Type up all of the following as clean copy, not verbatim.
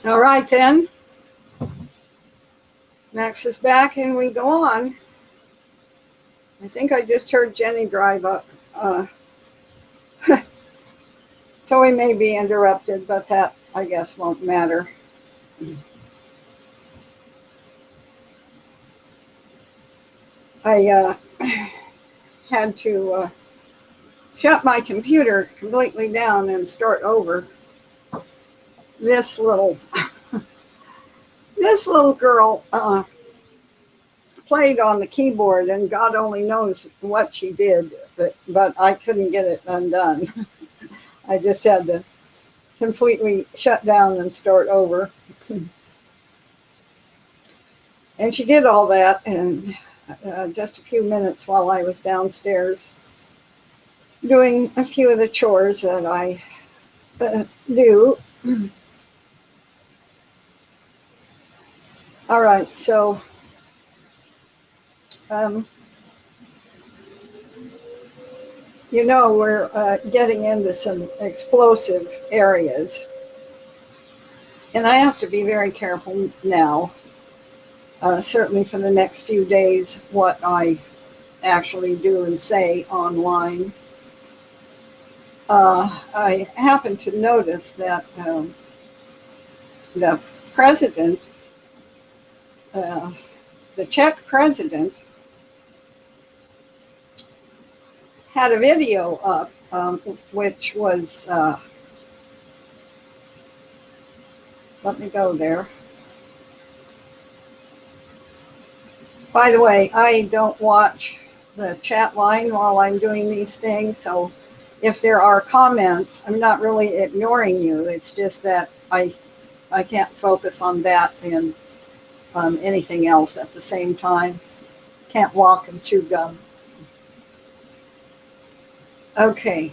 All right, then. Max is back and we go on. I think I just heard Jenny drive up. So we may be interrupted, but that, I guess, won't matter. I had to shut my computer completely down and start over. This little girl played on the keyboard, and God only knows what she did, but I couldn't get it undone. I just had to completely shut down and start over. And she did all that in just a few minutes while I was downstairs doing a few of the chores that I do. All right, so we're getting into some explosive areas, and I have to be very careful now, certainly for the next few days, what I actually do and say online. I happen to notice that the president, the Czech president, had a video up, which was, let me go there. By the way, I don't watch the chat line while I'm doing these things, so if there are comments, I'm not really ignoring you. It's just that I can't focus on that and anything else at the same time. Can't walk and chew gum. Okay.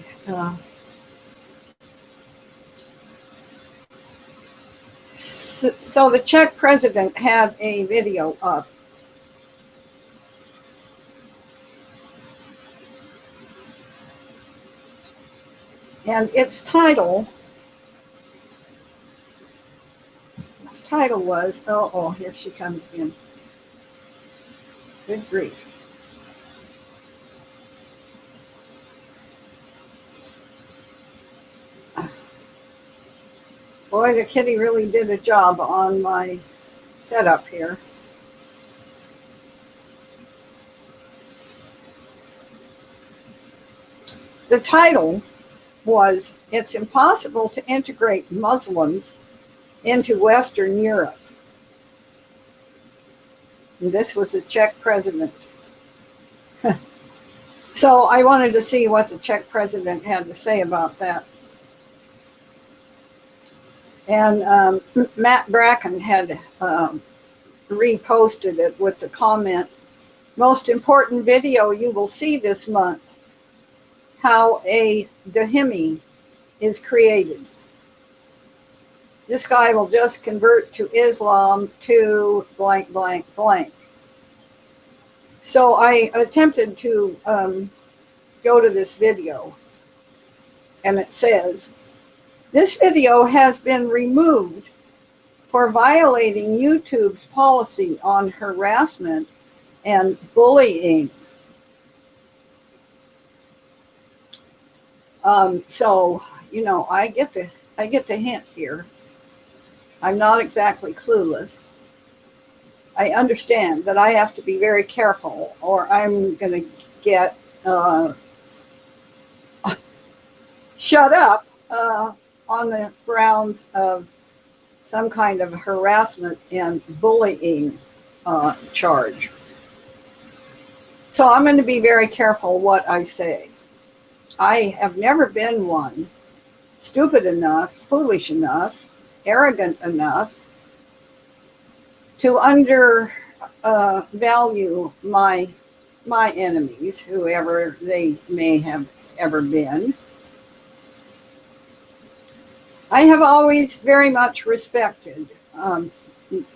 So the Czech president had a video up. And its title was, oh, here she comes in. Good grief. Boy, the kitty really did a job on my setup here. The title was, "It's Impossible to Integrate Muslims into Western Europe." And this was the Czech president. So I wanted to see what the Czech president had to say about that. And Matt Bracken had reposted it with the comment, "Most important video you will see this month, how a dhimmi is created. This guy will just convert to Islam to blank, blank, blank." So I attempted to go to this video, and it says, "This video has been removed for violating YouTube's policy on harassment and bullying." So, I get the hint here. I'm not exactly clueless. I understand that I have to be very careful, or I'm going to get shut up on the grounds of some kind of harassment and bullying charge. So I'm going to be very careful what I say. I have never been one stupid enough, foolish enough, arrogant enough to undervalue my enemies, whoever they may have ever been. I have always very much respected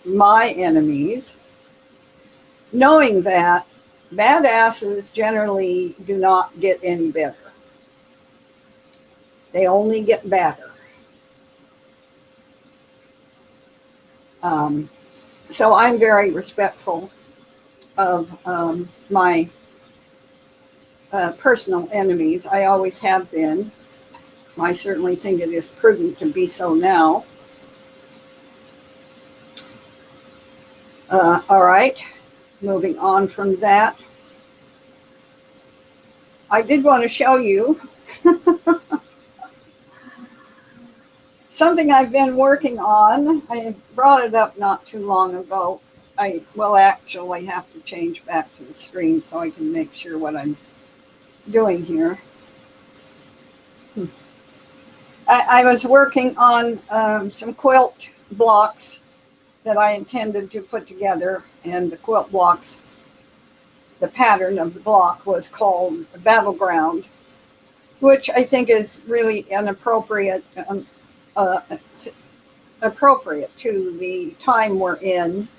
my enemies, knowing that badasses generally do not get any better. They only get badder. So I'm very respectful of my personal enemies. I always have been. I certainly think it is prudent to be so now. All right, moving on from that. I did want to show you something I've been working on. I brought it up not too long ago. I will actually have to change back to the screen so I can make sure what I'm doing here. I was working on some quilt blocks that I intended to put together, and the quilt blocks, the pattern of the block was called Battleground, which I think is really inappropriate, uh, appropriate to the time we're in,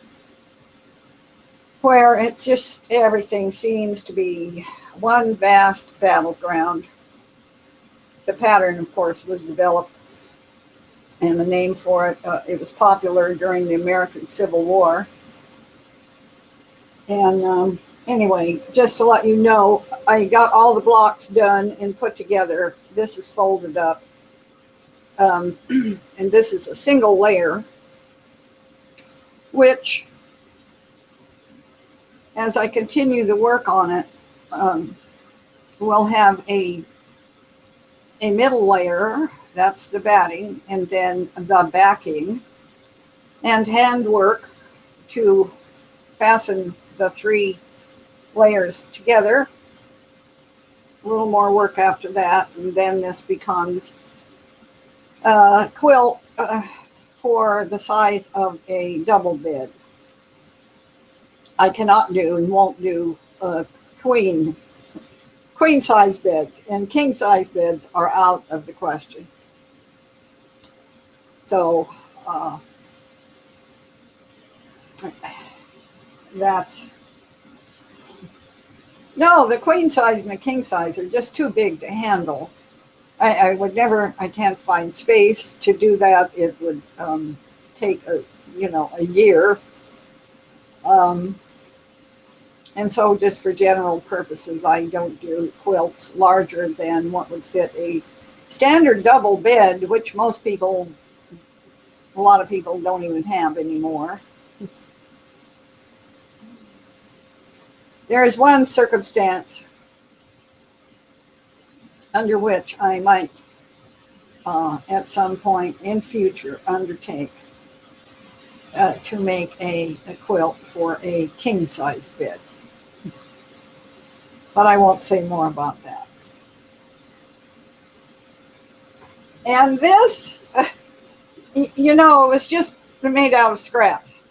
where it's just everything seems to be one vast battleground. The pattern, of course, was developed, and the name for it, it was popular during the American Civil War. And anyway, just to let you know, I got all the blocks done and put together. This is folded up. And this is a single layer, which, as I continue to work on it, we'll have a middle layer, that's the batting, and then the backing, and handwork to fasten the 3 layers together. A little more work after that, and then this becomes a quilt for the size of a double bed. I cannot do and won't do queen size beds, and king size beds are out of the question. So that's, no, the queen size and the king size are just too big to handle. I would never, I can't find space to do that. It would take a year. And so just for general purposes, I don't do quilts larger than what would fit a standard double bed, which most people, a lot of people don't even have anymore. There is one circumstance under which I might, at some point in future, undertake to make a quilt for a king-size bed. But I won't say more about that. And this, it was just made out of scraps.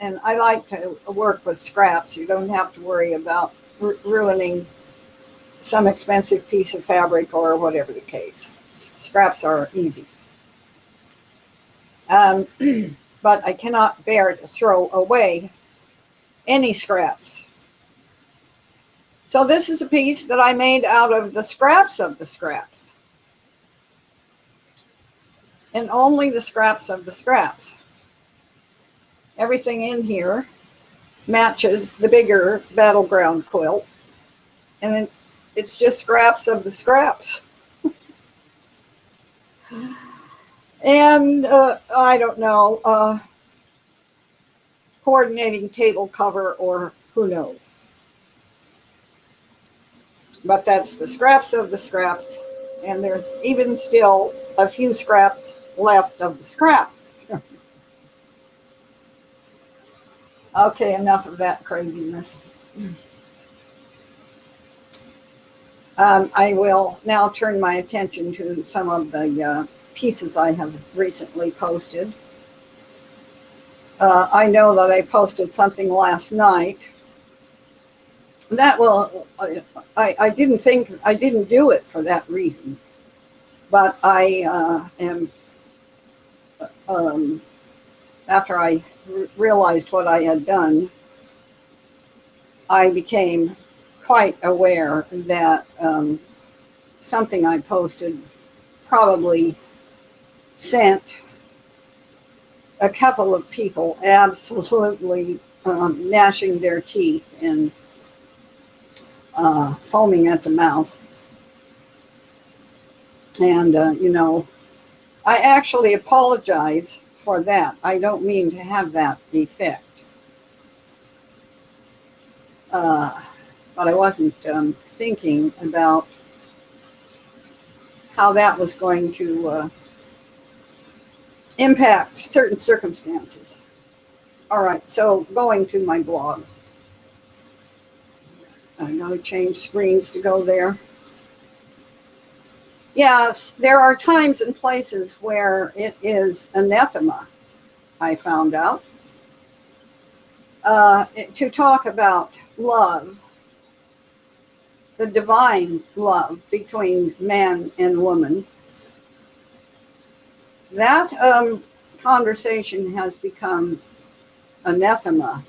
And I like to work with scraps. You don't have to worry about ruining some expensive piece of fabric or whatever the case. Scraps are easy. But I cannot bear to throw away any scraps. So this is a piece that I made out of the scraps of the scraps. And only the scraps of the scraps. Everything in here matches the bigger battleground quilt. And it's just scraps of the scraps. And I don't know, coordinating table cover or who knows. But that's the scraps of the scraps, and there's even still a few scraps left of the scraps. Okay, enough of that craziness. I will now turn my attention to some of the pieces I have recently posted. I know that I posted something last night. That will, I didn't do it for that reason, but I am, after I realized what I had done, I became quite aware that something I posted probably sent a couple of people absolutely gnashing their teeth and foaming at the mouth. And, I actually apologize for that. I don't mean to have that effect. But I wasn't thinking about how that was going to impact certain circumstances. All right, so going to my blog. I gotta change screens to go there. Yes, there are times and places where it is anathema, I found out, to talk about love, the divine love between man and woman. That conversation has become anathema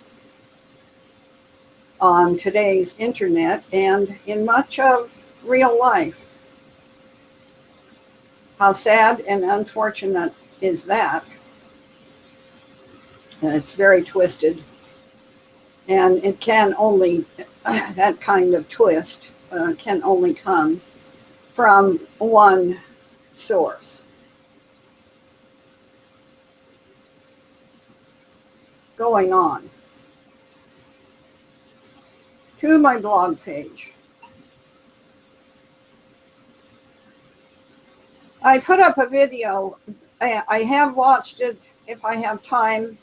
on today's internet and in much of real life. How sad and unfortunate is that? It's very twisted, and it can only, that kind of twist can only come from one source. Going on to my blog page. I put up a video. I have watched it. If I have time,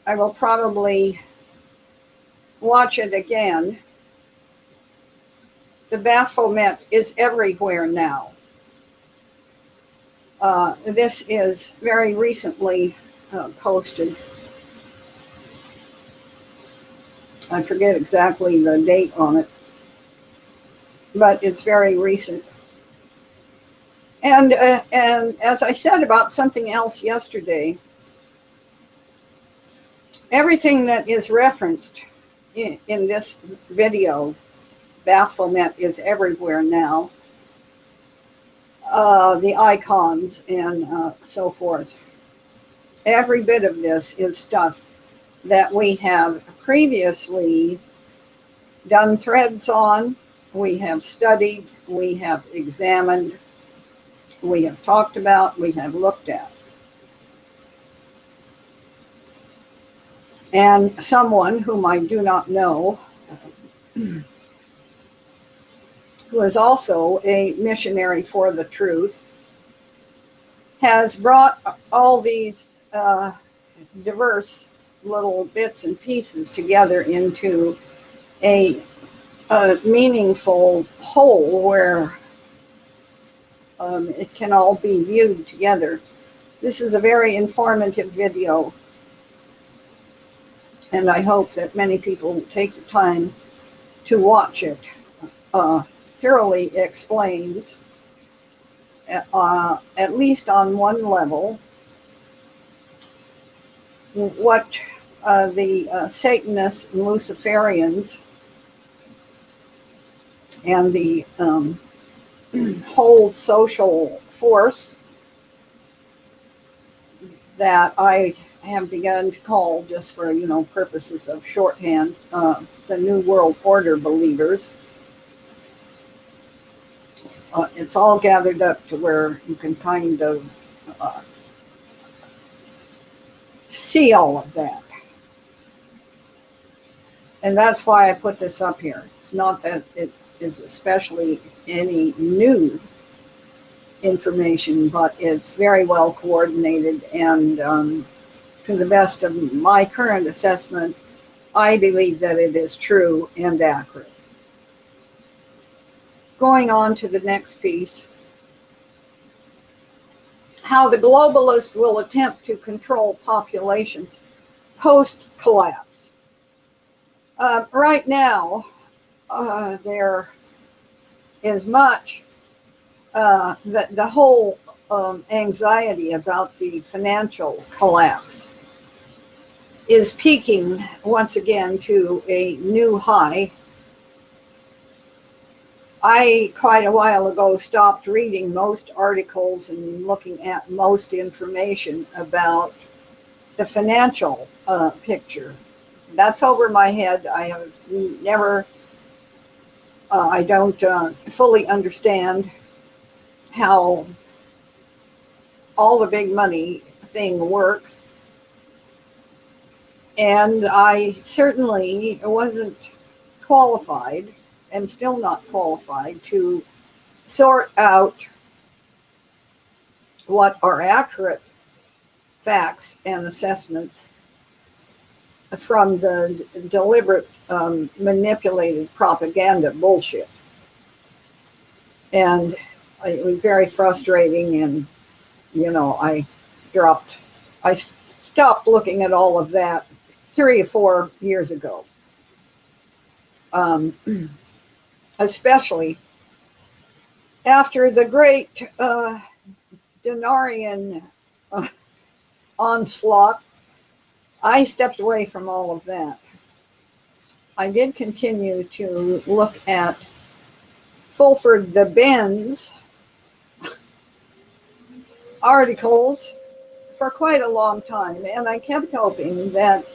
I will probably watch it again. The Baphomet is everywhere now. This is very recently posted. I forget exactly the date on it, but it's very recent. And as I said about something else yesterday, everything that is referenced in this video, Baphomet is everywhere now, the icons and so forth. Every bit of this is stuff that we have previously done threads on, we have studied, we have examined, we have talked about, we have looked at. And someone whom I do not know, who is also a missionary for the truth, has brought all these diverse little bits and pieces together into a meaningful whole where it can all be viewed together. This is a very informative video, and I hope that many people take the time to watch it. Thoroughly explains, at least on one level, what the Satanists and Luciferians and the whole social force that I have begun to call, just for purposes of shorthand, the New World Order believers. It's all gathered up to where you can kind of see all of that. And that's why I put this up here. It's not that it is especially any new information, but it's very well coordinated, and to the best of my current assessment, I believe that it is true and accurate. Going on to the next piece, how the globalist will attempt to control populations post-collapse. Right now, there is much, the whole anxiety about the financial collapse is peaking once again to a new high. I, quite a while ago, stopped reading most articles and looking at most information about the financial picture. That's over my head. I have never, I don't fully understand how all the big money thing works. And I certainly wasn't qualified, and still not qualified, to sort out what are accurate facts and assessments from the deliberate, manipulated propaganda bullshit. And it was very frustrating, and I dropped, I stopped looking at all of that 3 or 4 years ago. Especially after the great Denarian onslaught, I stepped away from all of that. I did continue to look at Fulford the Ben's articles for quite a long time, and I kept hoping that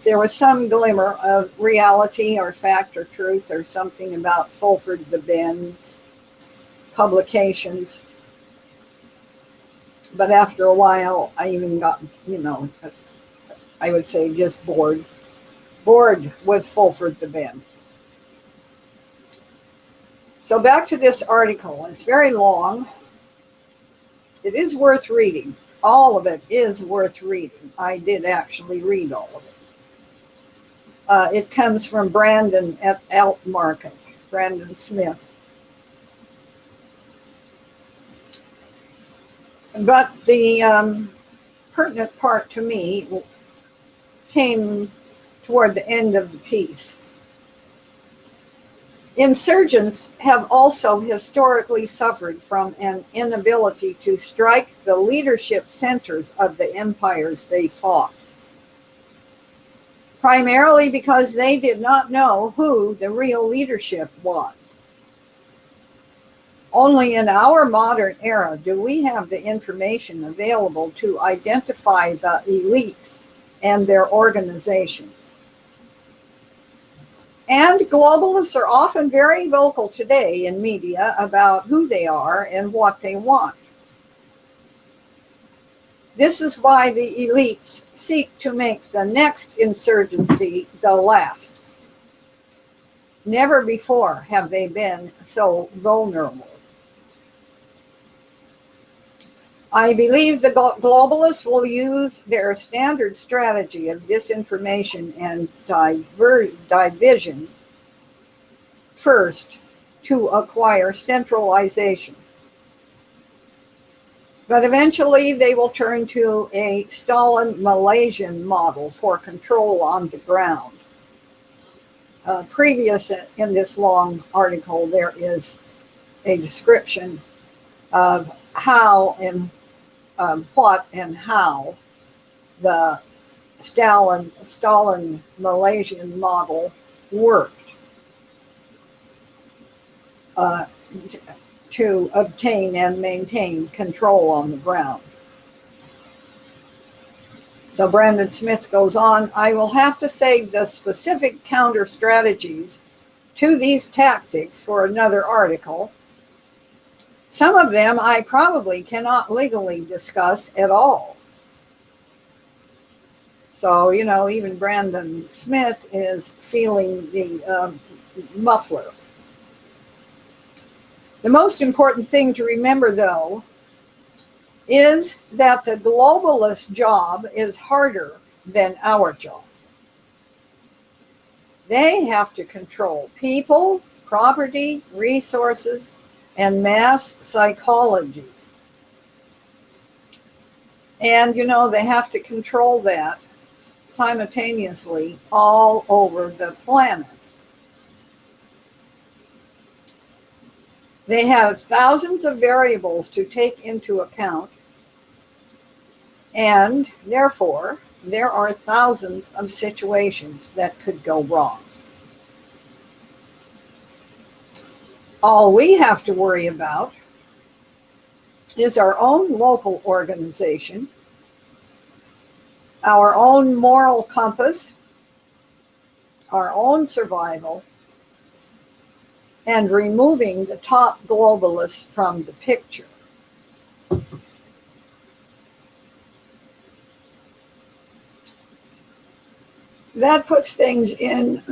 there was some glimmer of reality or fact or truth or something about Fulford the Ben's publications. But after a while, I even got, I would say just bored with Fulford the Ben. So back to this article. It's very long. It is worth reading. All of it is worth reading. I did actually read all of it. It comes from Brandon at Altmarket, Brandon Smith. But the pertinent part to me came toward the end of the piece. Insurgents have also historically suffered from an inability to strike the leadership centers of the empires they fought, primarily because they did not know who the real leadership was. Only in our modern era do we have the information available to identify the elites and their organizations. And globalists are often very vocal today in media about who they are and what they want. This is why the elites seek to make the next insurgency the last. Never before have they been so vulnerable. I believe the globalists will use their standard strategy of disinformation and division first to acquire centralization. But eventually they will turn to a Stalin-Malaysian model for control on the ground. Previous in this long article, there is a description of how and what and how the Stalin-Malaysian model worked to obtain and maintain control on the ground. So Brandon Smith goes on, I will have to save the specific counter strategies to these tactics for another article. Some of them I probably cannot legally discuss at all. So, even Brandon Smith is feeling the muffler. The most important thing to remember, though, is that the globalist job is harder than our job. They have to control people, property, resources, and mass psychology. And, they have to control that simultaneously all over the planet. They have thousands of variables to take into account, and therefore, there are thousands of situations that could go wrong. All we have to worry about is our own local organization our own moral compass, our own survival, and removing the top globalists from the picture. That puts things in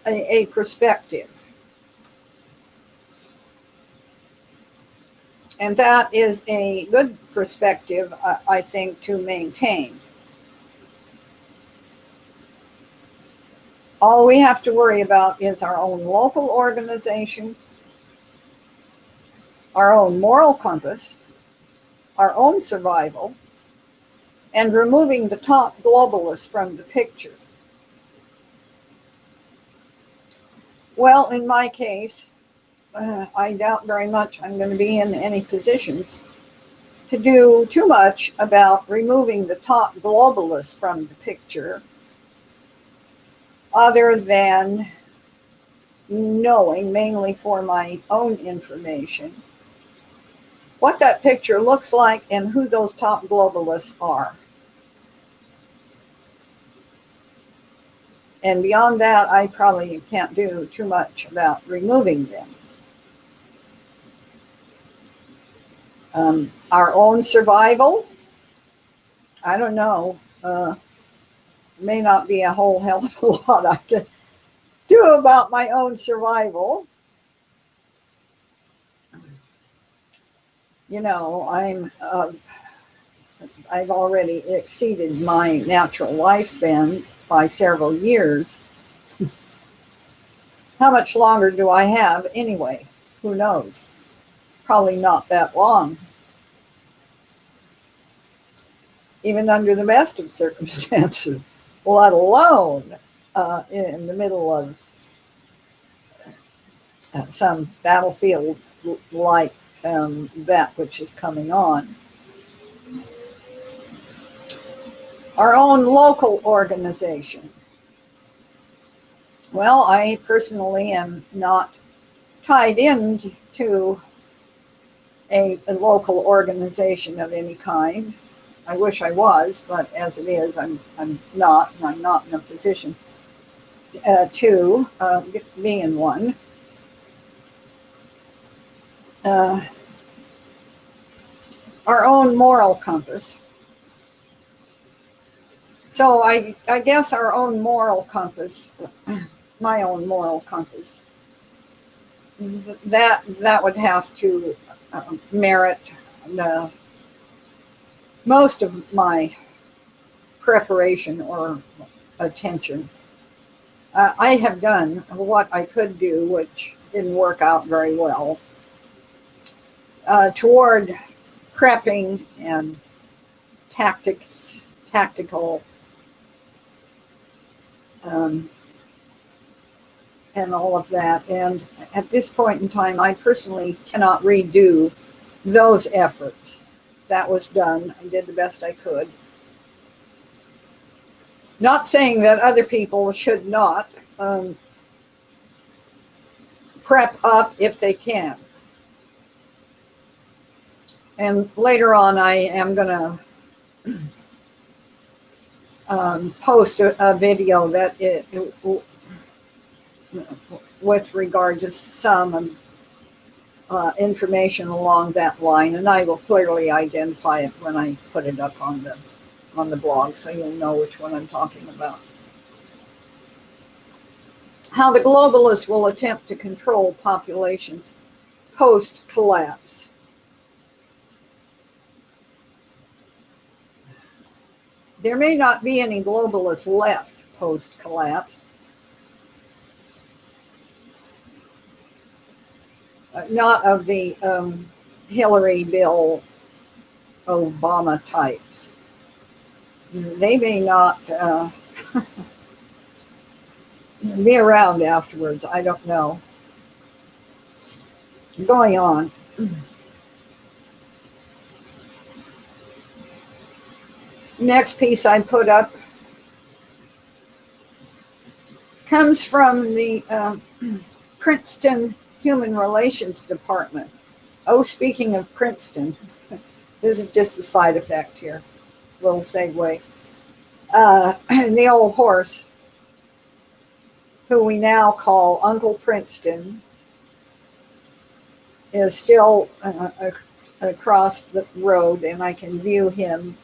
a perspective. And that is a good perspective, I think, to maintain. All we have to worry about is our own local organization, our own moral compass, our own survival, and removing the top globalists from the picture. Well, in my case, I doubt very much I'm going to be in any positions to do too much about removing the top globalists from the picture, other than knowing, mainly for my own information, what that picture looks like and who those top globalists are. And beyond that, I probably can't do too much about removing them. Our own survival, I don't know, may not be a whole hell of a lot I can do about my own survival. You know, I've already exceeded my natural lifespan by several years. How much longer do I have anyway? Who knows? Probably not that long. Even under the best of circumstances, let alone in the middle of some battlefield like that which is coming on. Our own local organization. Well, I personally am not tied into a local organization of any kind. I wish I was, but as it is, I'm not, and I'm not in a position to be in one. Our own moral compass. So I guess our own moral compass, my own moral compass, that would have to merit most of my preparation or attention. I have done what I could do, which didn't work out very well, toward prepping and tactical, and all of that. And at this point in time, I personally cannot redo those efforts. That was done. I did the best I could. Not saying that other people should not prep up if they can. And later on, I am going to post a video that with regard to some information along that line, and I will clearly identify it when I put it up on the blog, so you'll know which one I'm talking about. How the globalists will attempt to control populations post-collapse. There may not be any globalists left post-collapse. Not of the Hillary, Bill, Obama types. They may not be around afterwards. I don't know. Going on. Next piece I put up comes from the Princeton Human Relations Department Oh, speaking of Princeton, this is just a side effect here, little segue. The old horse, who we now call Uncle Princeton, is still across the road, and I can view him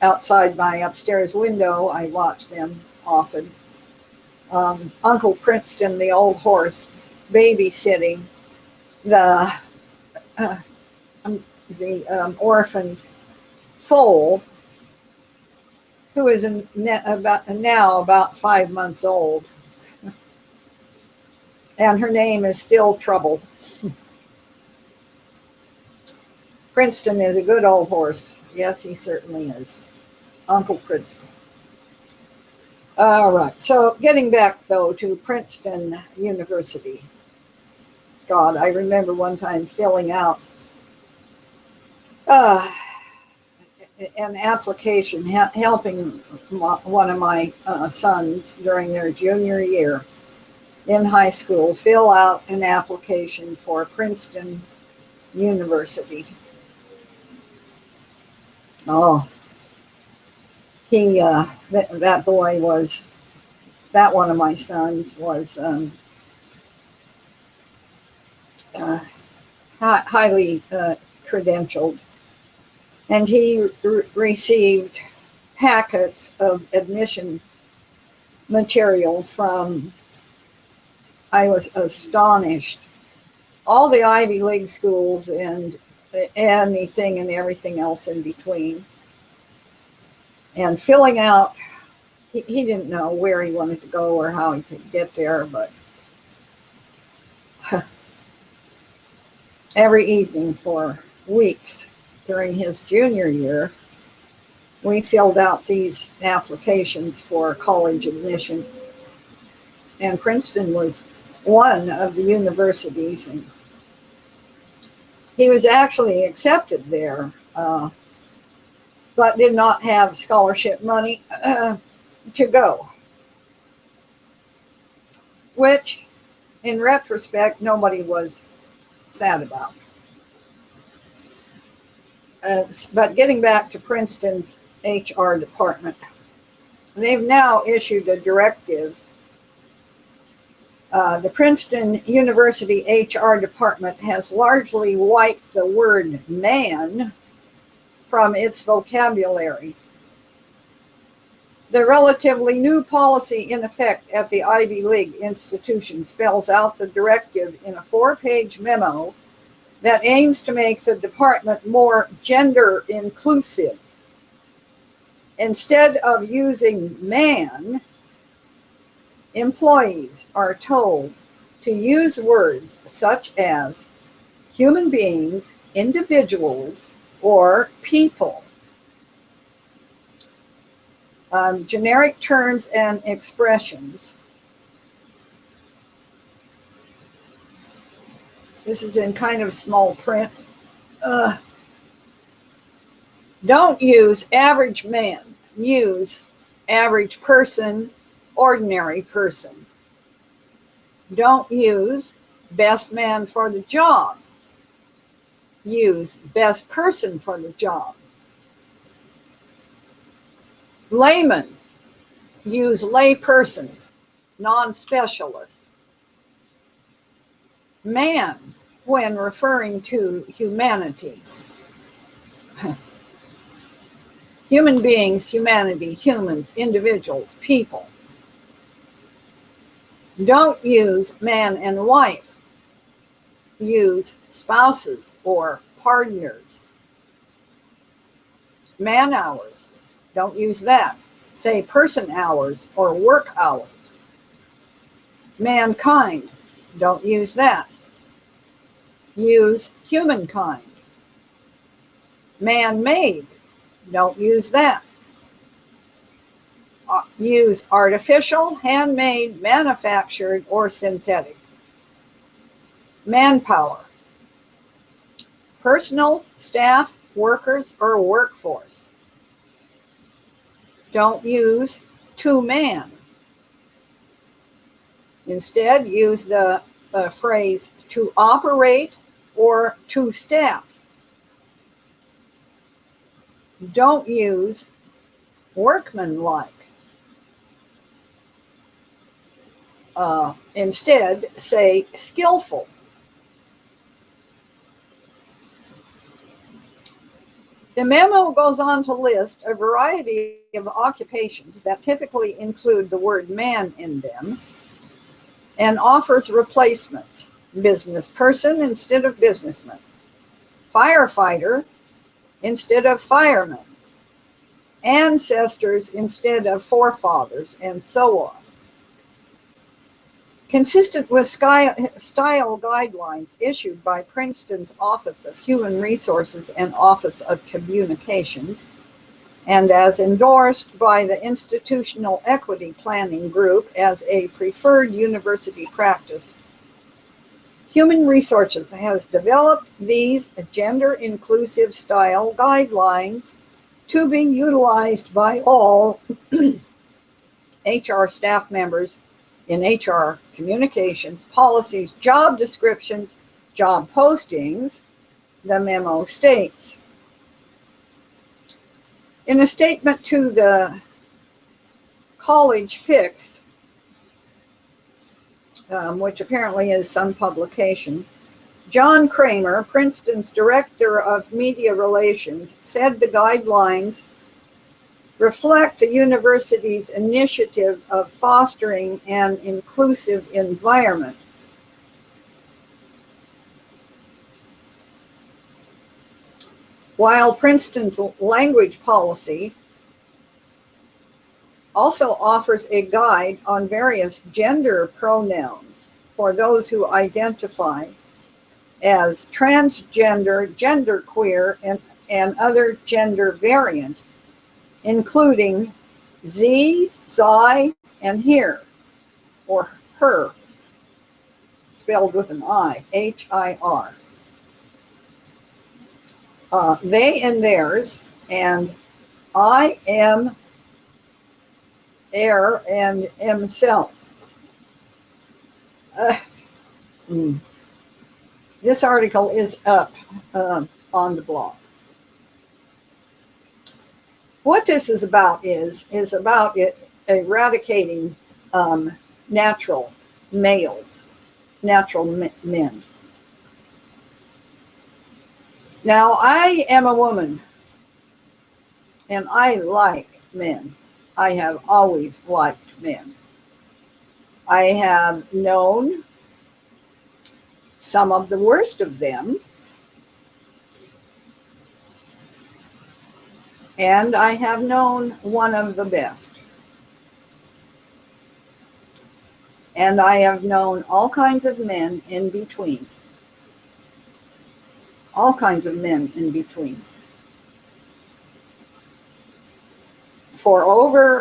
outside my upstairs window. I watch them often. Uncle Princeton, the old horse, babysitting the uh, orphan foal, who is about 5 months old, and her name is still Trouble. Princeton is a good old horse. Yes, he certainly is. Uncle Princeton. All right. So getting back, though, to Princeton University. God, I remember one time filling out an application, helping one of my sons during their junior year in high school fill out an application for Princeton University. Oh, that boy was, that one of my sons was highly credentialed, and he received packets of admission material from, I was astonished, all the Ivy League schools and anything and everything else in between. And filling out, he didn't know where he wanted to go or how he could get there, but every evening for weeks during his junior year, we filled out these applications for college admission. And Princeton was one of the universities, and he was actually accepted there, but did not have scholarship money to go, which in retrospect nobody was sad about. But getting back to Princeton's HR department, they've now issued a directive. The Princeton University HR department has largely wiped the word man from its vocabulary. The relatively new policy in effect at the Ivy League institution spells out the directive in a 4-page memo that aims to make the department more gender inclusive. Instead of using man, employees are told to use words such as human beings, individuals, or people. Generic terms and expressions. This is in kind of small print. Don't use average man. Use average person, ordinary person. Don't use best man for the job. Use best person for the job. Layman. Use lay person, non-specialist. Man, when referring to humanity. Human beings, humanity, humans, individuals, people. Don't use man and wife. Use spouses or partners. Man hours. Don't use that. Say person hours or work hours. Mankind. Don't use that. Use humankind. Man-made. Don't use that. Use artificial, handmade, manufactured, or synthetic. Manpower. Personal, staff, workers, or workforce. Don't use to man. Instead, use the phrase to operate or to staff. Don't use workmanlike. Instead, say skillful. The memo goes on to list a variety of occupations that typically include the word man in them and offers replacements. Business person instead of businessman. Firefighter instead of fireman. Ancestors instead of forefathers, and so on. Consistent with style guidelines issued by Princeton's Office of Human Resources and Office of Communications, and as endorsed by the Institutional Equity Planning Group as a preferred university practice, Human Resources has developed these gender-inclusive style guidelines to be utilized by all HR staff members in HR communications, policies, job descriptions, job postings, the memo states. In a statement to the College Fix, which apparently is some publication, John Kramer, Princeton's Director of Media Relations, said the guidelines reflect the university's initiative of fostering an inclusive environment. While Princeton's language policy also offers a guide on various gender pronouns for those who identify as transgender, genderqueer, and other gender variant, including Z, Zi, and here, or her, spelled with an I, H-I-R. They and theirs, and I am, er, and himself. This article is up on the blog. What this is about is about eradicating natural males, natural men. Now, I am a woman, and I like men. I have always liked men. I have known some of the worst of them, and I have known one of the best. And I have known all kinds of men in between. All kinds of men in between. For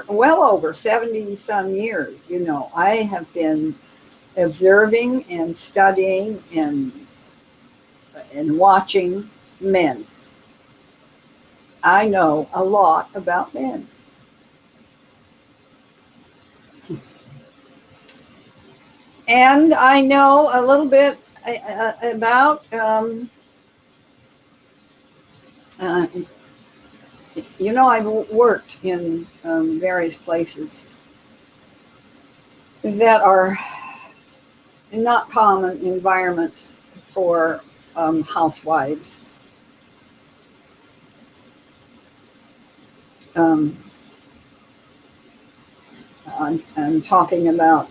well over 70 some years, I have been observing and studying and watching men. I know a lot about men. And I know a little bit about I've worked in various places that are not common environments for housewives. I'm talking about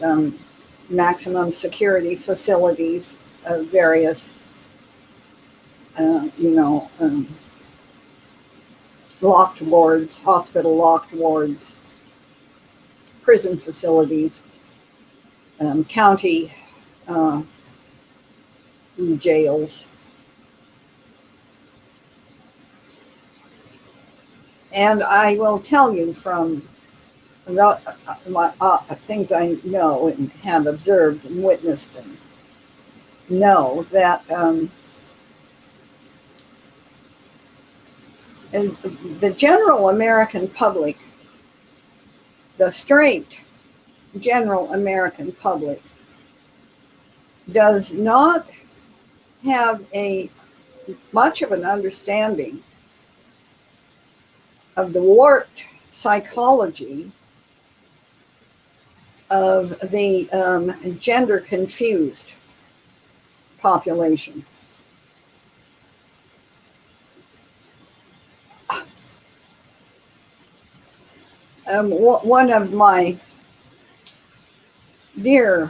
maximum security facilities of various, locked wards, hospital locked wards, prison facilities, county jails. And I will tell you from the things I know and have observed and witnessed and know that the general American public, the straight general American public, does not have a much of an understanding of the warped psychology of the gender confused population. One of my dear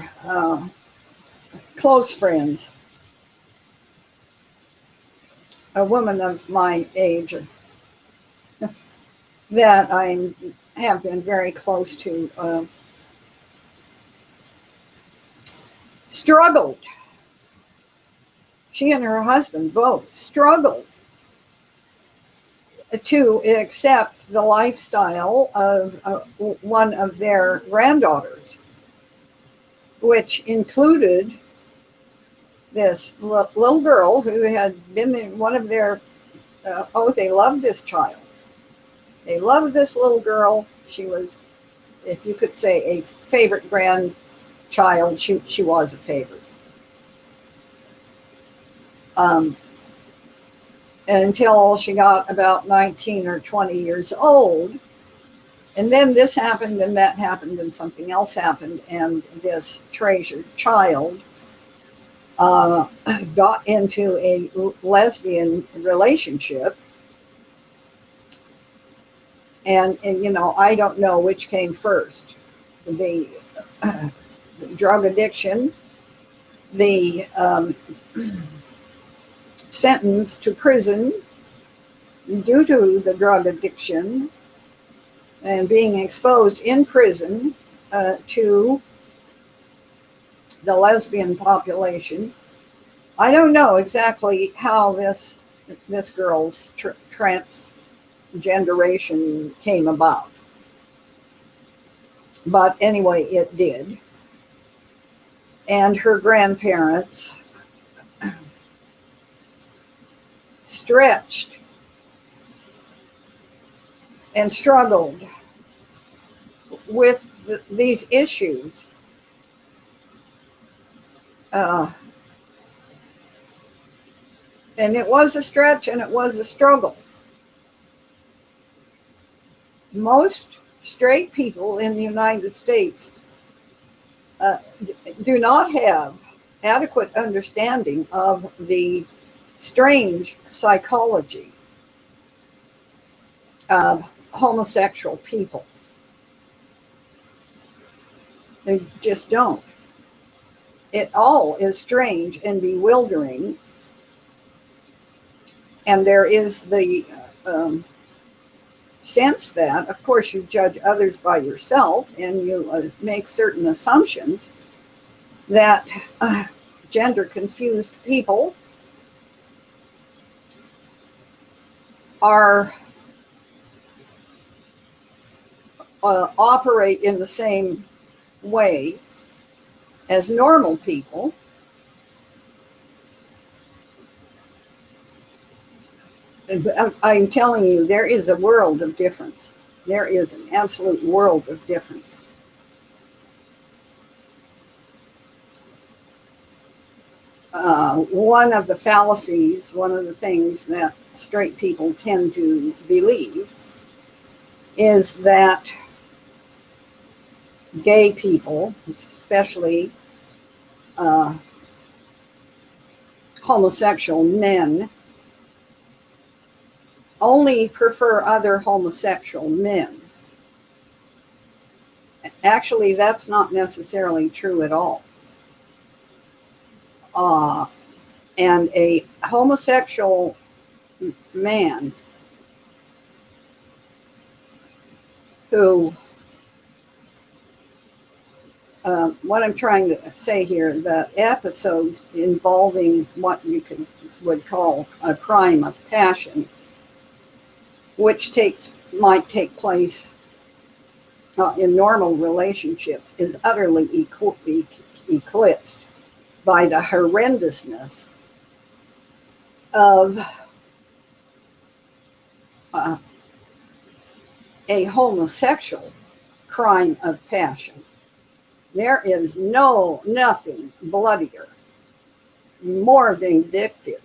close friends, a woman of my age that I have been very close to, struggled. She and her husband both struggled to accept the lifestyle of one of their granddaughters, which included this little girl who had been in one of their, they loved this child. They loved this little girl. She was, if you could say, a favorite grandchild. She was a favorite. Until she got about 19 or 20 years old. And then this happened and that happened and something else happened. And this treasured child got into a lesbian relationship. And you know, I don't know which came first. The drug addiction, the sentence to prison due to the drug addiction and being exposed in prison to the lesbian population. I don't know exactly how this girl's transgenderation came about, but anyway, it did. And her grandparents stretched and struggled with these issues. And it was a stretch and it was a struggle. Most straight people in the United States do not have adequate understanding of the strange psychology of homosexual people. They just don't. It all is strange and bewildering. And there is the sense that, of course, you judge others by yourself and you make certain assumptions that gender confused people are operate in the same way as normal people. I'm telling you, there is a world of difference. There is an absolute world of difference. One of the fallacies, one of the things that straight people tend to believe is that gay people, especially homosexual men, only prefer other homosexual men. Actually, that's not necessarily true at all. And a homosexual man who, what I'm trying to say here, the episodes involving what you would call a crime of passion, which might take place in normal relationships, is utterly eclipsed by the horrendousness of a homosexual crime of passion. There is nothing bloodier more vindictive,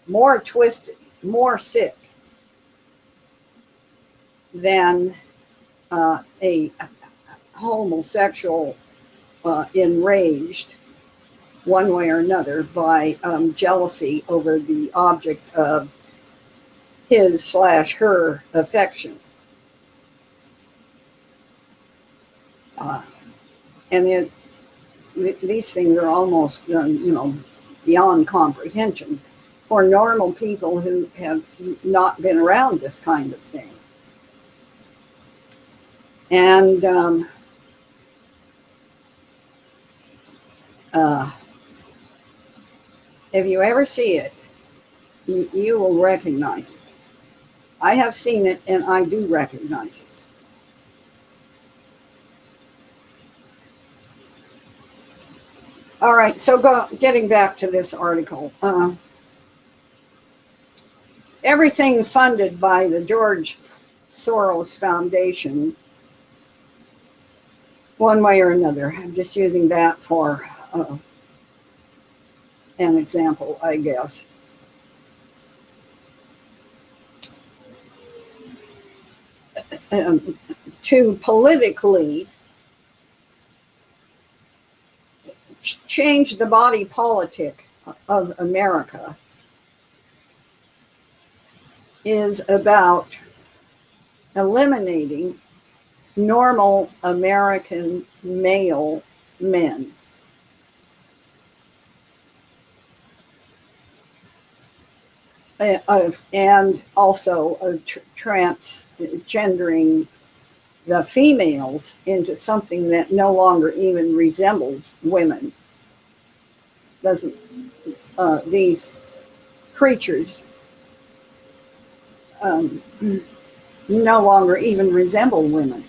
more twisted, more sick than a homosexual enraged one way or another by jealousy over the object of his/her affection. And these things are almost, beyond comprehension for normal people who have not been around this kind of thing. And if you ever see it, you will recognize it. I have seen it, and I do recognize it. All right, so getting back to this article. Everything funded by the George Soros Foundation, one way or another. I'm just using that for an example, I guess. To politically change the body politic of America is about eliminating normal American male men. And also transgendering the females into something that no longer even resembles women. These creatures no longer even resemble women.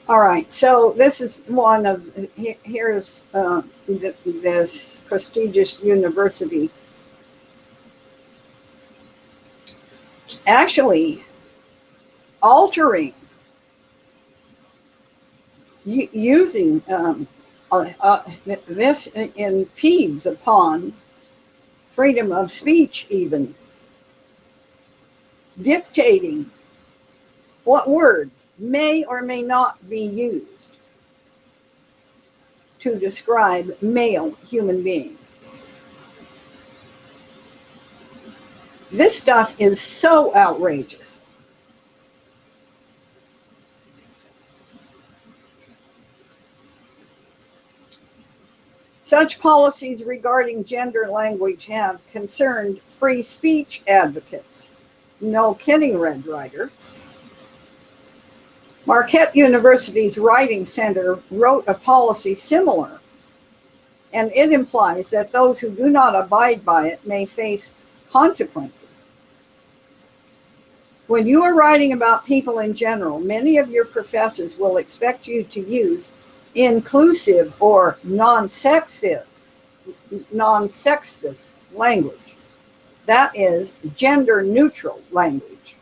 All right, so this is one of, here's this prestigious university actually altering, using this impedes upon freedom of speech, even dictating what words may or may not be used to describe male human beings. This stuff is so outrageous. Such policies regarding gender language have concerned free speech advocates. No kidding, Red Ryder. Marquette University's Writing Center wrote a policy similar, and it implies that those who do not abide by it may face consequences. When you are writing about people in general, many of your professors will expect you to use inclusive or non-sexist language. That is gender neutral language.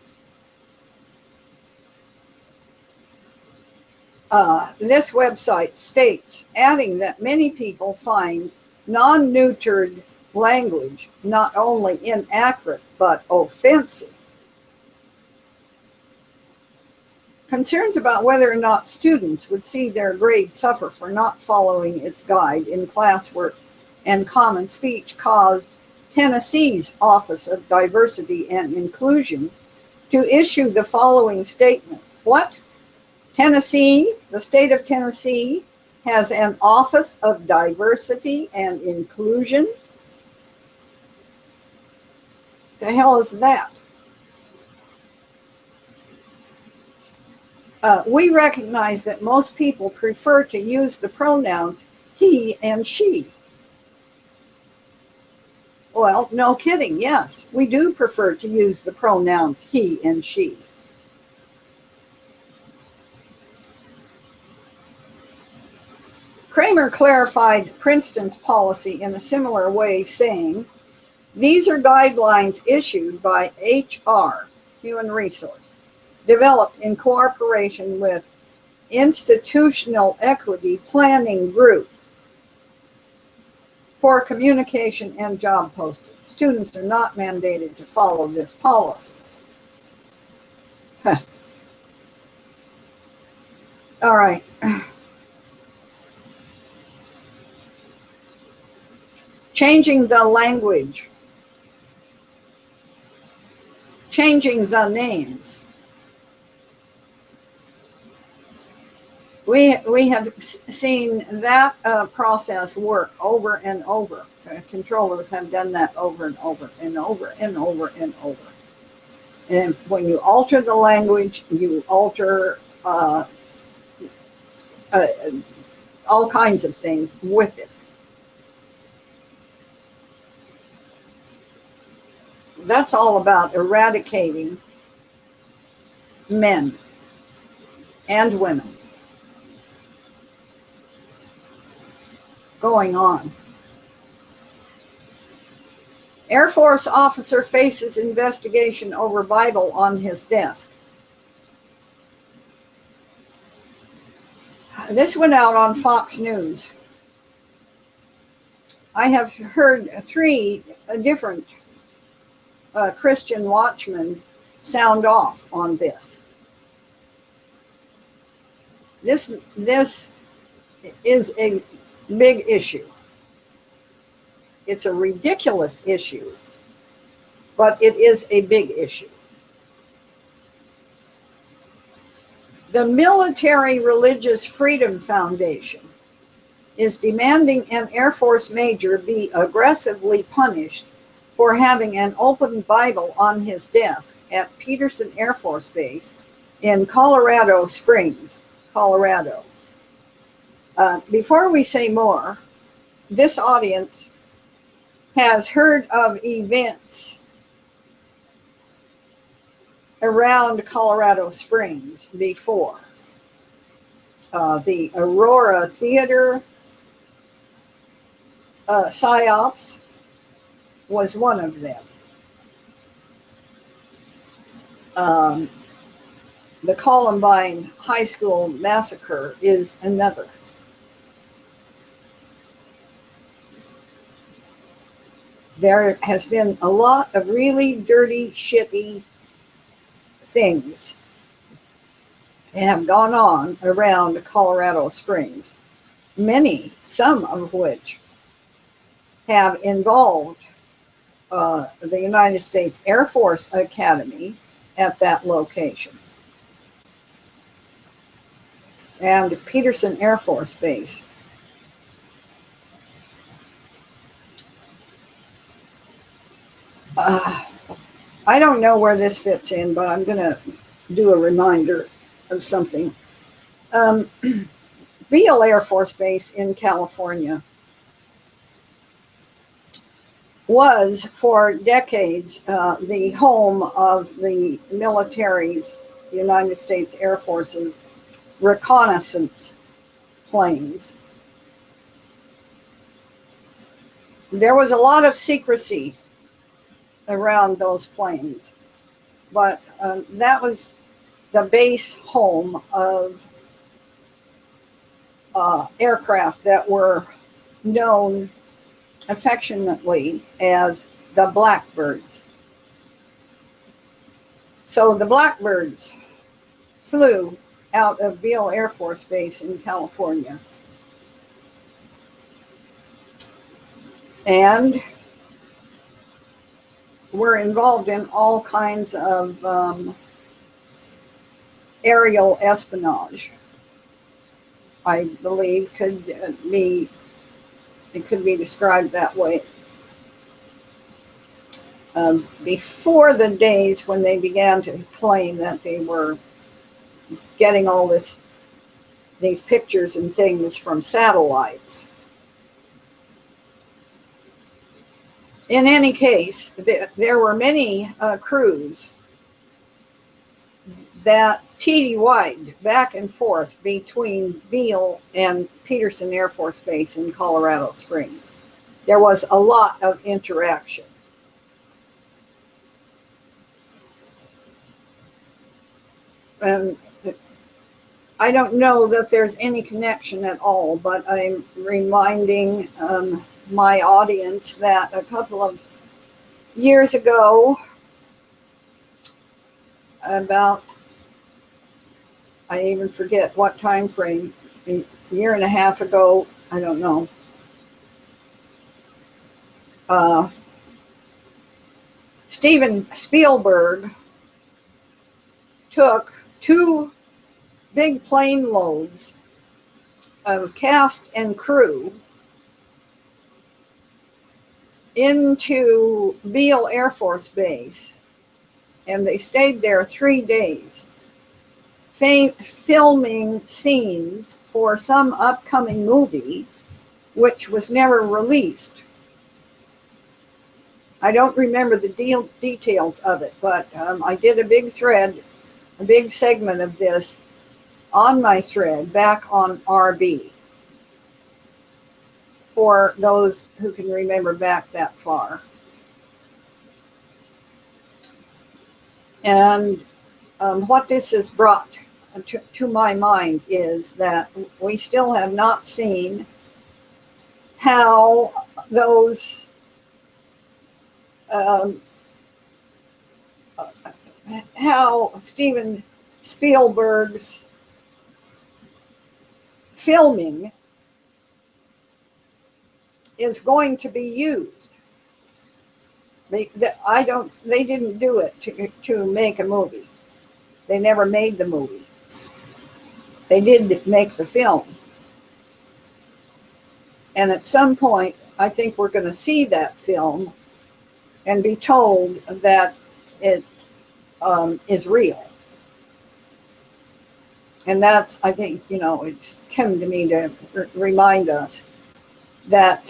This website states, adding that many people find non-neutered language not only inaccurate but offensive. Concerns about whether or not students would see their grades suffer for not following its guide in classwork and common speech caused Tennessee's Office of Diversity and Inclusion to issue the following statement. What? Tennessee, the state of Tennessee, has an Office of Diversity and Inclusion? The hell is that? We recognize that most people prefer to use the pronouns he and she. Well, no kidding, yes, we do prefer to use the pronouns he and she. Kramer clarified Princeton's policy in a similar way, saying, these are guidelines issued by HR, Human Resource, developed in cooperation with institutional equity planning group for communication and job posting. Students are not mandated to follow this policy. Huh. All right. Changing the language. Changing the names. We have seen that process work over and over. Controllers have done that over and over and over and over and over. And when you alter the language, you alter all kinds of things with it. That's all about eradicating men and women. Going on. Air Force officer faces investigation over Bible on his desk. This went out on Fox News. I have heard 3 different Christian watchmen sound off on this. This is a big issue. It's a ridiculous issue, but it is a big issue. The Military Religious Freedom Foundation is demanding an Air Force major be aggressively punished for having an open Bible on his desk at Peterson Air Force Base in Colorado Springs, Colorado. Before we say more, this audience has heard of events around Colorado Springs before. The Aurora Theater psyops was one of them. The Columbine High School massacre is another. There has been a lot of really dirty, shitty things have gone on around Colorado Springs, some of which have involved the United States Air Force Academy at that location and Peterson Air Force Base. I don't know where this fits in, but I'm going to do a reminder of something. Beale Air Force Base in California was for decades the home of the military's, the United States Air Force's reconnaissance planes. There was a lot of secrecy around those planes, but that was the base home of aircraft that were known affectionately as the Blackbirds. So the Blackbirds flew out of Beale Air Force Base in California. And were involved in all kinds of aerial espionage. I believe it could be described that way. Before the days when they began to claim that they were getting all these pictures and things from satellites. In any case, there were many crews that TDY'd back and forth between Beale and Peterson Air Force Base in Colorado Springs. There was a lot of interaction. I don't know that there's any connection at all, but I'm reminding my audience that a couple of years ago, about, I even forget what time frame, a year and a half ago, I don't know, Steven Spielberg took two big plane loads of cast and crew into Beale Air Force Base, and they stayed there 3 days, filming scenes for some upcoming movie, which was never released. I don't remember the details of it, but I did a big thread, a big segment of this on my thread back on RB, for those who can remember back that far. And what this has brought to my mind is that we still have not seen how those how Steven Spielberg's filming is going to be used. They didn't do it to make a movie. They never made the movie. They did make the film. And at some point, I think we're going to see that film and be told that it is real. And that's, I think, it's come to me to remind us that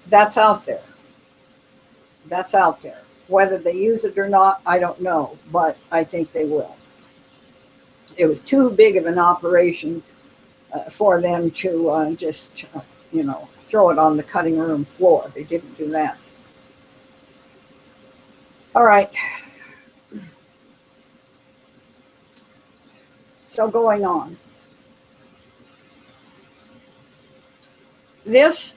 that's out there. That's out there. Whether they use it or not, I don't know, but I think they will. It was too big of an operation for them to just, throw it on the cutting room floor. They didn't do that. All right. So going on. This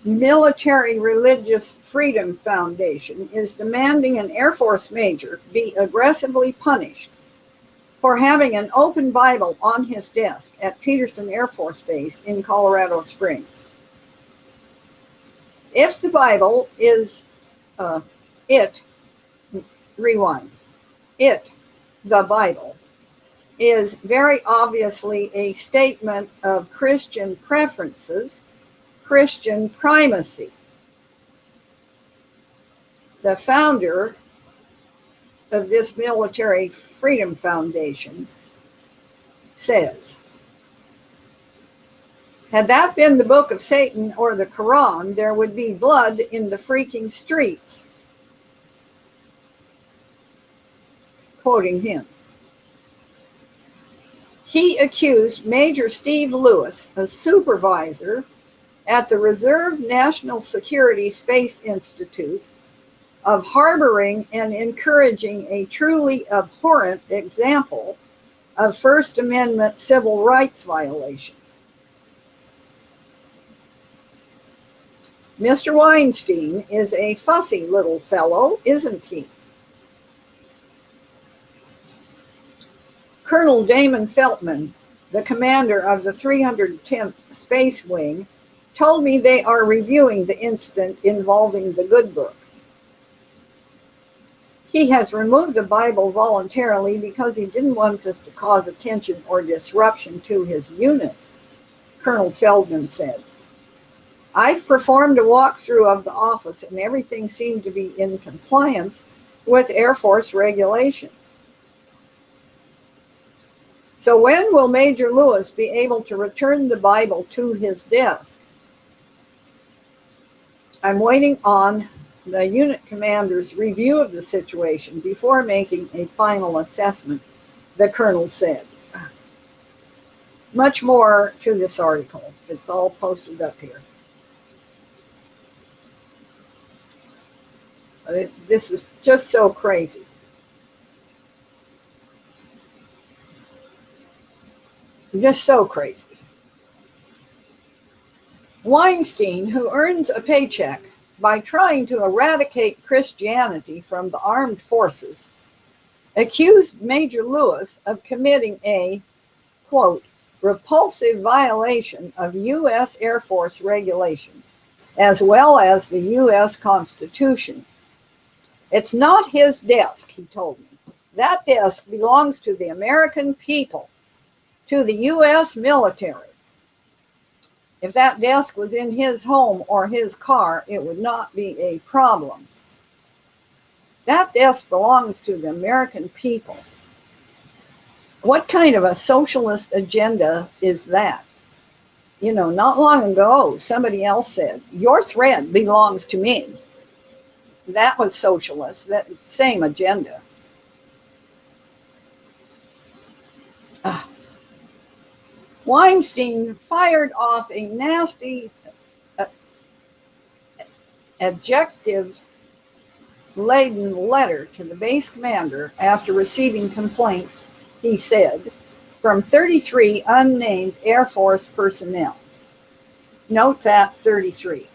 Military Religious Freedom Foundation is demanding an Air Force major be aggressively punished for having an open Bible on his desk at Peterson Air Force Base in Colorado Springs. If the Bible is the Bible, is very obviously a statement of Christian preferences, Christian primacy. The founder of this Military Freedom Foundation says, had that been the Book of Satan or the Quran, there would be blood in the freaking streets. Quoting him. He accused Major Steve Lewis, a supervisor at the Reserve National Security Space Institute, of harboring and encouraging a truly abhorrent example of First Amendment civil rights violations. Mr. Weinstein is a fussy little fellow, isn't he? Colonel Damon Feltman, the commander of the 310th Space Wing, told me they are reviewing the incident involving the Good Book. He has removed the Bible voluntarily because he didn't want us to cause attention or disruption to his unit, Colonel Feldman said. I've performed a walkthrough of the office and everything seemed to be in compliance with Air Force regulation. So when will Major Lewis be able to return the Bible to his desk? I'm waiting on the unit commander's review of the situation before making a final assessment, the colonel said. Much more to this article. It's all posted up here. This is just so crazy. Just so crazy. Weinstein, who earns a paycheck by trying to eradicate Christianity from the armed forces, accused Major Lewis of committing a, quote, repulsive violation of U.S. Air Force regulations, as well as the U.S. Constitution. It's not his desk, he told me. That desk belongs to the American people, to the U.S. military. If that desk was in his home or his car, it would not be a problem. That desk belongs to the American people. What kind of a socialist agenda is that? You know, not long ago, somebody else said, your thread belongs to me. That was socialist, that same agenda. Weinstein fired off a nasty adjective-laden letter to the base commander after receiving complaints, he said, from 33 unnamed Air Force personnel. Note that 33.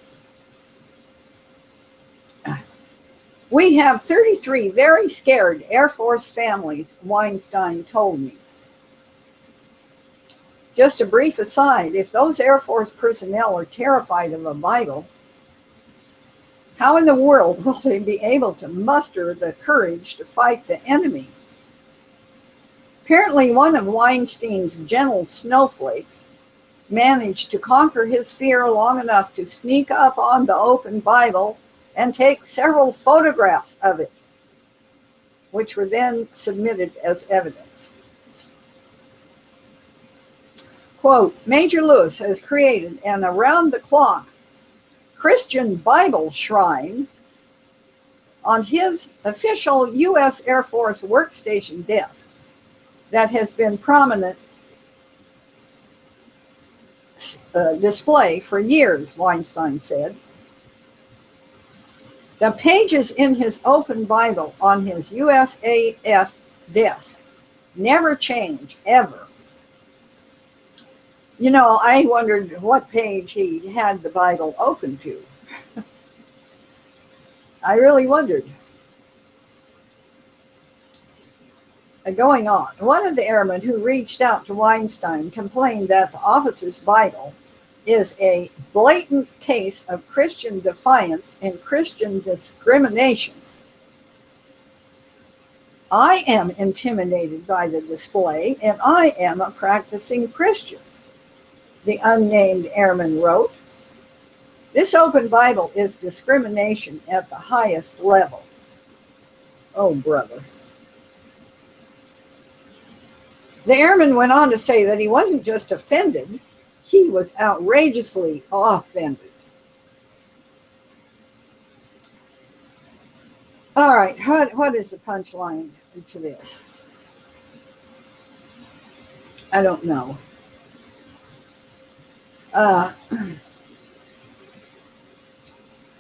We have 33 very scared Air Force families, Weinstein told me. Just a brief aside, if those Air Force personnel are terrified of a Bible, how in the world will they be able to muster the courage to fight the enemy? Apparently, one of Weinstein's gentle snowflakes managed to conquer his fear long enough to sneak up on the open Bible and take several photographs of it, which were then submitted as evidence. Quote, Major Lewis has created an around-the-clock Christian Bible shrine on his official U.S. Air Force workstation desk that has been prominent display for years, Weinstein said. The pages in his open Bible on his USAF desk never change, ever. You know, I wondered what page he had the Bible open to. I really wondered. Going on, one of the airmen who reached out to Weinstein complained that the officer's Bible is a blatant case of Christian defiance and Christian discrimination. I am intimidated by the display, and I am a practicing Christian, the unnamed airman wrote. This open Bible is discrimination at the highest level. Oh, brother. The airman went on to say that he wasn't just offended, he was outrageously offended. All right, what is the punchline to this? I don't know.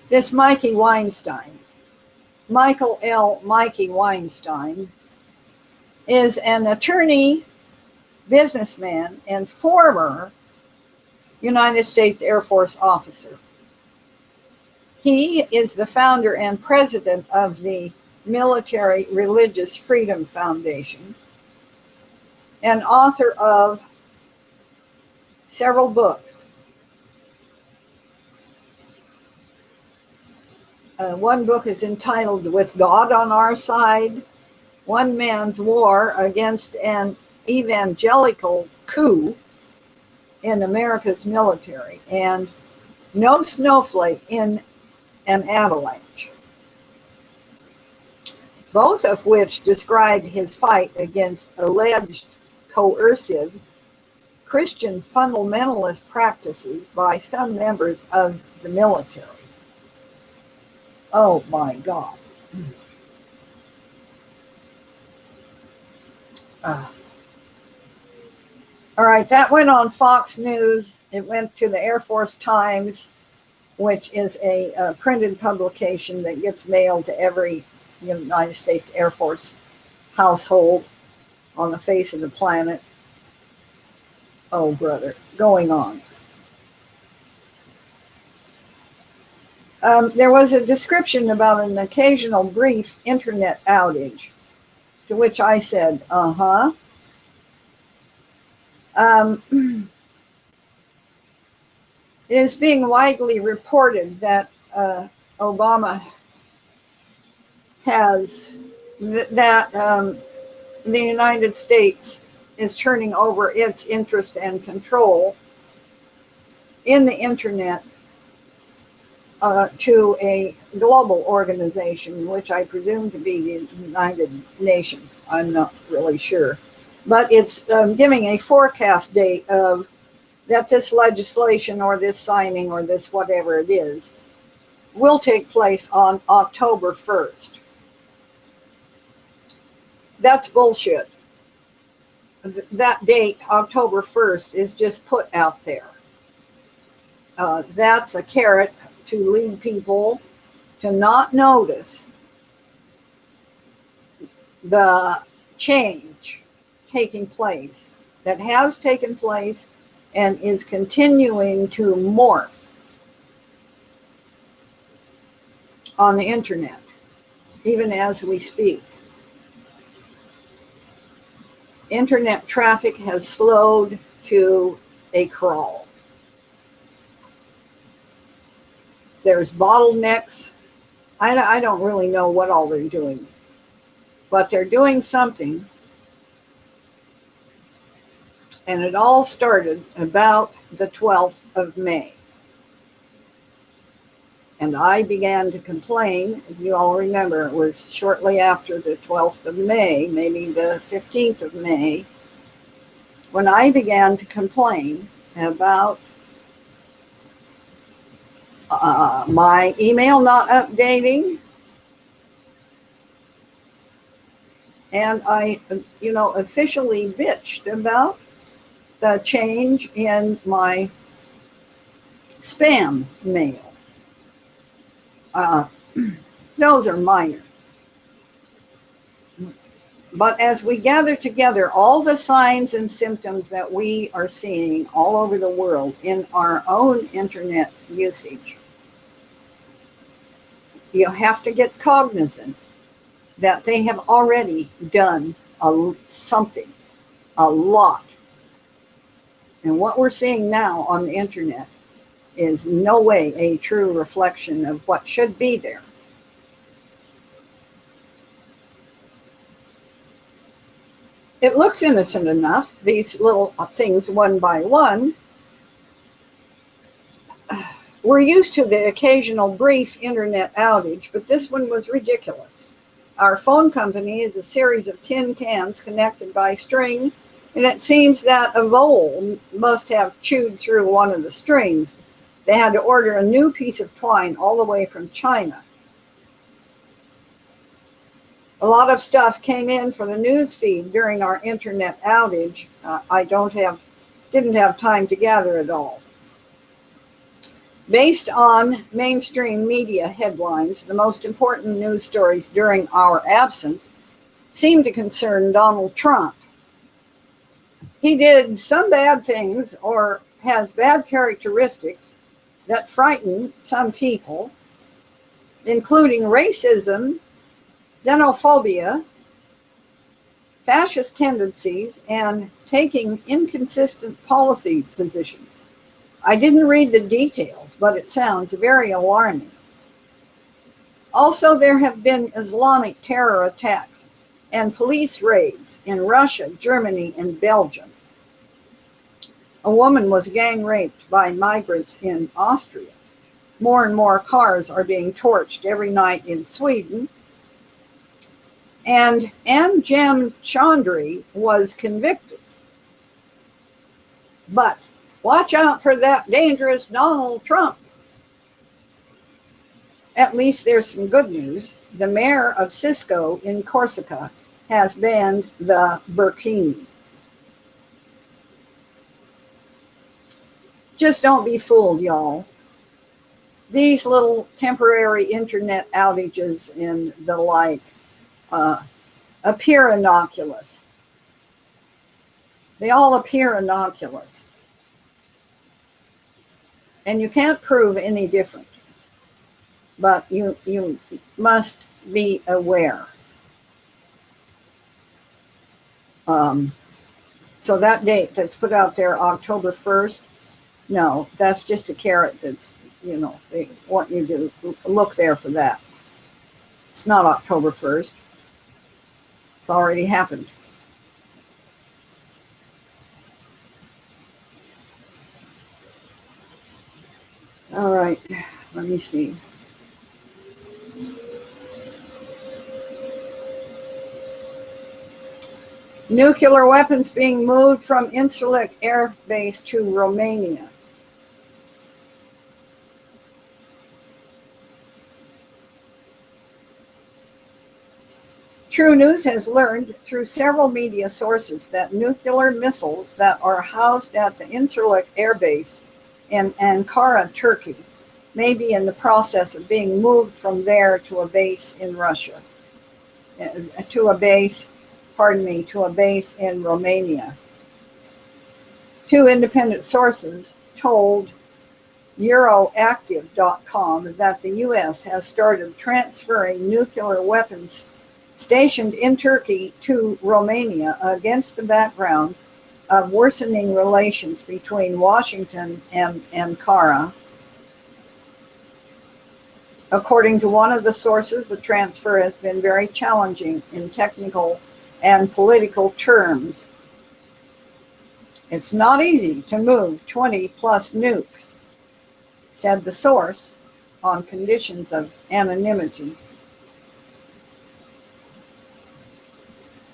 This Mikey Weinstein, Michael L. Mikey Weinstein, is an attorney, businessman, and former United States Air Force officer. He is the founder and president of the Military Religious Freedom Foundation and author of several books. One book is entitled With God on Our Side, One Man's War Against an Evangelical Coup in America's Military, and No Snowflake in an Avalanche, both of which describe his fight against alleged coercive Christian fundamentalist practices by some members of the military. Oh my God. All right, that went on Fox News. It went to the Air Force Times. which is a printed publication that gets mailed to every United States Air Force household on the face of the planet. Oh, brother, going on. There was a description about an occasional brief internet outage, to which I said, uh-huh. It is being widely reported that Obama has, that the United States is turning over its interest and control in the internet to a global organization, which I presume to be the United Nations. I'm not really sure. But it's giving a forecast date of that this legislation or this signing or this whatever it is will take place on October 1st. That's bullshit. That date, October 1st, is just put out there. That's a carrot to lead people to not notice the change taking place, that has taken place and is continuing to morph on the internet, even as we speak. Internet traffic has slowed to a crawl. There's bottlenecks. I don't really know what all they're doing, but they're doing something. And it all started about the 12th of May. And I began to complain. If you all remember, it was shortly after the 12th of May, maybe the 15th of May, when I began to complain about my email not updating. And I, officially bitched about the change in my spam mail. Those are minor. But as we gather together all the signs and symptoms that we are seeing all over the world in our own internet usage, you have to get cognizant that they have already done something, a lot. And what we're seeing now on the internet is no way a true reflection of what should be there. It looks innocent enough, these little things one by one. We're used to the occasional brief internet outage, but this one was ridiculous. Our phone company is a series of tin cans connected by string, and it seems that a vole must have chewed through one of the strings. They had to order a new piece of twine all the way from China. A lot of stuff came in for the news feed during our internet outage. I didn't have time to gather it all. Based on mainstream media headlines, the most important news stories during our absence seem to concern Donald Trump. He did some bad things or has bad characteristics that frighten some people, including racism, xenophobia, fascist tendencies, and taking inconsistent policy positions. I didn't read the details, but it sounds very alarming. Also, there have been Islamic terror attacks and police raids in Russia, Germany, and Belgium. A woman was gang raped by migrants in Austria. More and more cars are being torched every night in Sweden. And Anjam Chandri was convicted. But watch out for that dangerous Donald Trump. At least there's some good news. The mayor of Cisco in Corsica has banned the burkini. Just don't be fooled, y'all. these little temporary internet outages and the like appear innocuous. They all appear innocuous. And you can't prove any different. But you must be aware. So that date that's put out there, October 1st, no, that's just a carrot that's, they want you to look there for that. It's not October 1st. It's already happened. All right, let me see. Nuclear weapons being moved from Incirlik Air Base to Romania. True News has learned through several media sources that nuclear missiles that are housed at the Incirlik Air Base in Ankara, Turkey, may be in the process of being moved from there to a base in Russia, to a base in Romania. Two independent sources told Euroactiv.com that the U.S. has started transferring nuclear weapons stationed in Turkey to Romania against the background of worsening relations between Washington and Ankara. According to one of the sources, the transfer has been very challenging in technical and political terms. It's not easy to move 20 plus nukes, said the source, on conditions of anonymity.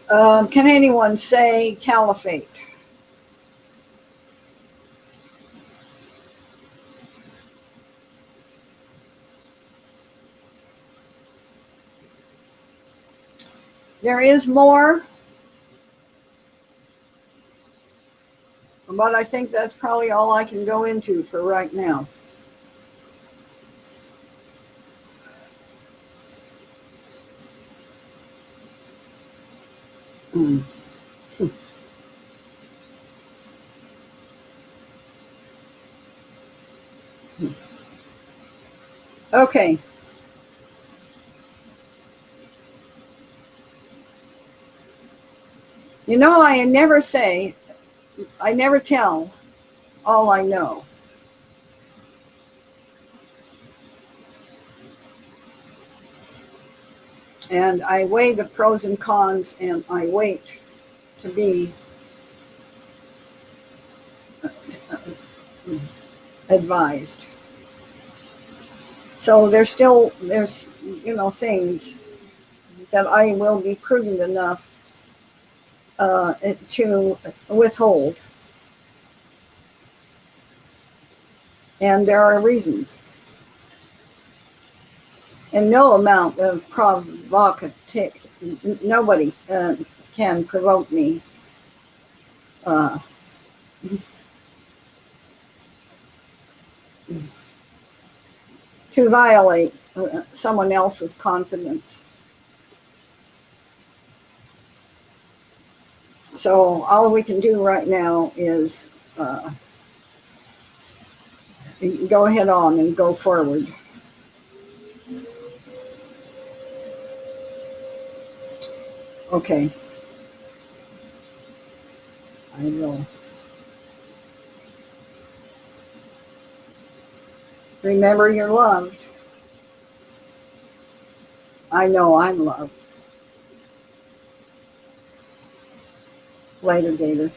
Can anyone say caliphate? There is more, but I think that's probably all I can go into for right now. Okay. I never tell all I know. And I weigh the pros and cons, and I wait to be advised. So there's things that I will be prudent enough to withhold. And there are reasons. And no amount of nobody can provoke me to violate someone else's confidence. So all we can do right now is go ahead on and go forward. Okay. I will. Remember, you're loved. I know I'm loved. Later, Gator.